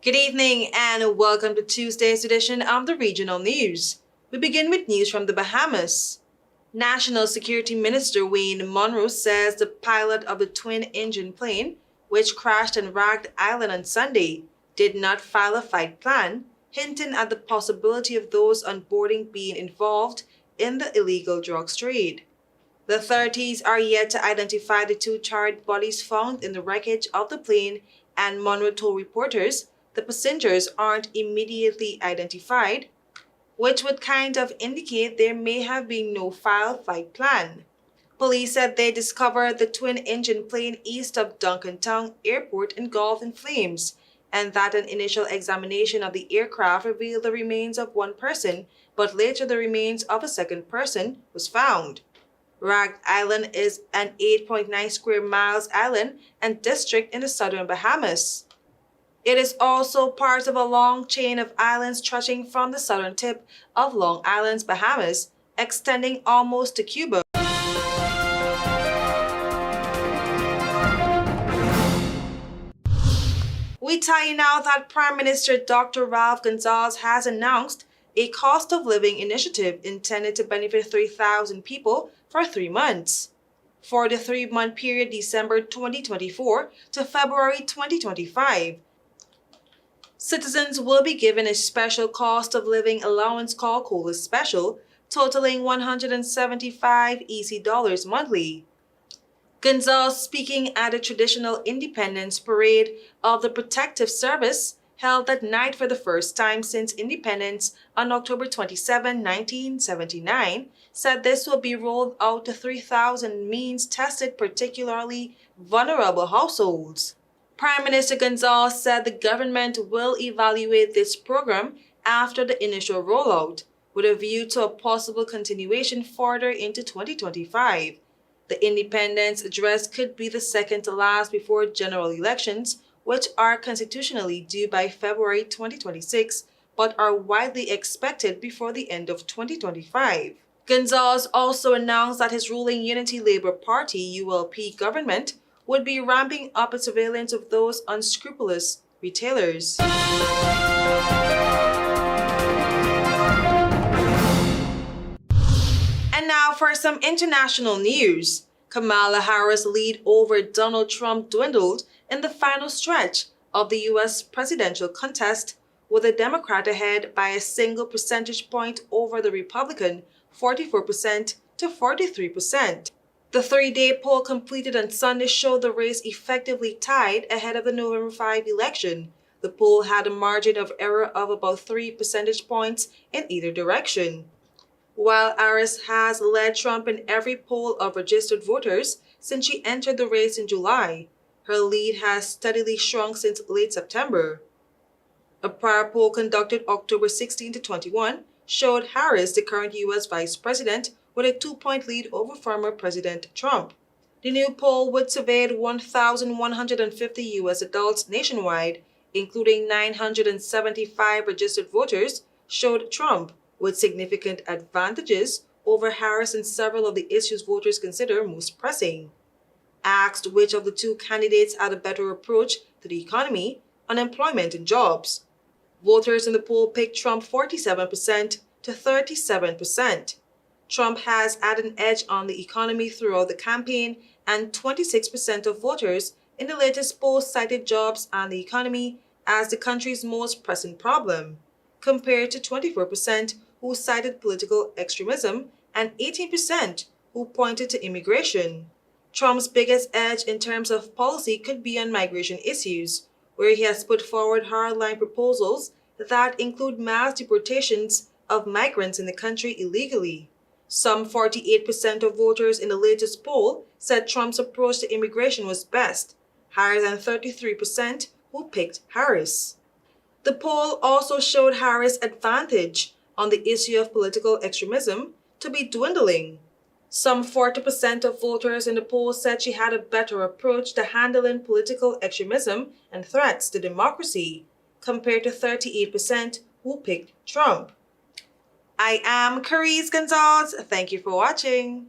Good evening and welcome to Tuesday's edition of the Regional News. We begin with news from the Bahamas. National Security Minister Wayne Monroe says the pilot of the twin-engine plane, which crashed on Ragged Island on Sunday, did not file a fight plan, hinting at the possibility of those on boarding being involved in the illegal drugs trade. The authorities are yet to identify the two charred bodies found in the wreckage of the plane, and Monroe told reporters the passengers aren't immediately identified, which would kind of indicate there may have been no filed flight plan. Police said they discovered the twin-engine plane east of Duncantown Airport engulfed in flames, and that an initial examination of the aircraft revealed the remains of one person, but later the remains of a second person was found. Ragged Island is an 8.9 square miles island and district in the southern Bahamas. It is also part of a long chain of islands stretching from the southern tip of Long Island, Bahamas, extending almost to Cuba. We tell you now that Prime Minister Dr. Ralph Gonsalves has announced a cost of living initiative intended to benefit 3,000 people for 3 months. For the 3-month period December 2024 to February 2025, citizens will be given a special cost of living allowance called COLA Special, totaling $175 EC monthly. Gonsalves, speaking at a traditional Independence Parade of the Protective Service held that night for the first time since independence on October 27, 1979, said this will be rolled out to 3,000 means-tested, particularly vulnerable households. Prime Minister Gonsalves said the government will evaluate this program after the initial rollout, with a view to a possible continuation further into 2025. The independence address could be the second to last before general elections, which are constitutionally due by February 2026, but are widely expected before the end of 2025. Gonsalves also announced that his ruling Unity Labour Party ULP government would be ramping up its surveillance of those unscrupulous retailers. And now for some international news. Kamala Harris' lead over Donald Trump dwindled in the final stretch of the U.S. presidential contest, with a Democrat ahead by a single percentage point over the Republican, 44% to 43%. The 3-day poll completed on Sunday showed the race effectively tied ahead of the November 5 election. The poll had a margin of error of about 3 percentage points in either direction. While Harris has led Trump in every poll of registered voters since she entered the race in July, her lead has steadily shrunk since late September. A prior poll conducted October 16 to 21 showed Harris, the current U.S. vice president, with a 2-point lead over former President Trump. The new poll, which surveyed 1,150 U.S. adults nationwide, including 975 registered voters, showed Trump with significant advantages over Harris in several of the issues voters consider most pressing. Asked which of the two candidates had a better approach to the economy, unemployment, and jobs, voters in the poll picked Trump 47% to 37%. Trump has had an edge on the economy throughout the campaign, and 26% of voters in the latest poll cited jobs and the economy as the country's most pressing problem, compared to 24% who cited political extremism and 18% who pointed to immigration. Trump's biggest edge in terms of policy could be on migration issues, where he has put forward hardline proposals that include mass deportations of migrants in the country illegally. Some 48% of voters in the latest poll said Trump's approach to immigration was best, higher than 33% who picked Harris. The poll also showed Harris' advantage on the issue of political extremism to be dwindling. Some 40% of voters in the poll said she had a better approach to handling political extremism and threats to democracy, compared to 38% who picked Trump. I am KERESE Gonzalez. Thank you for watching.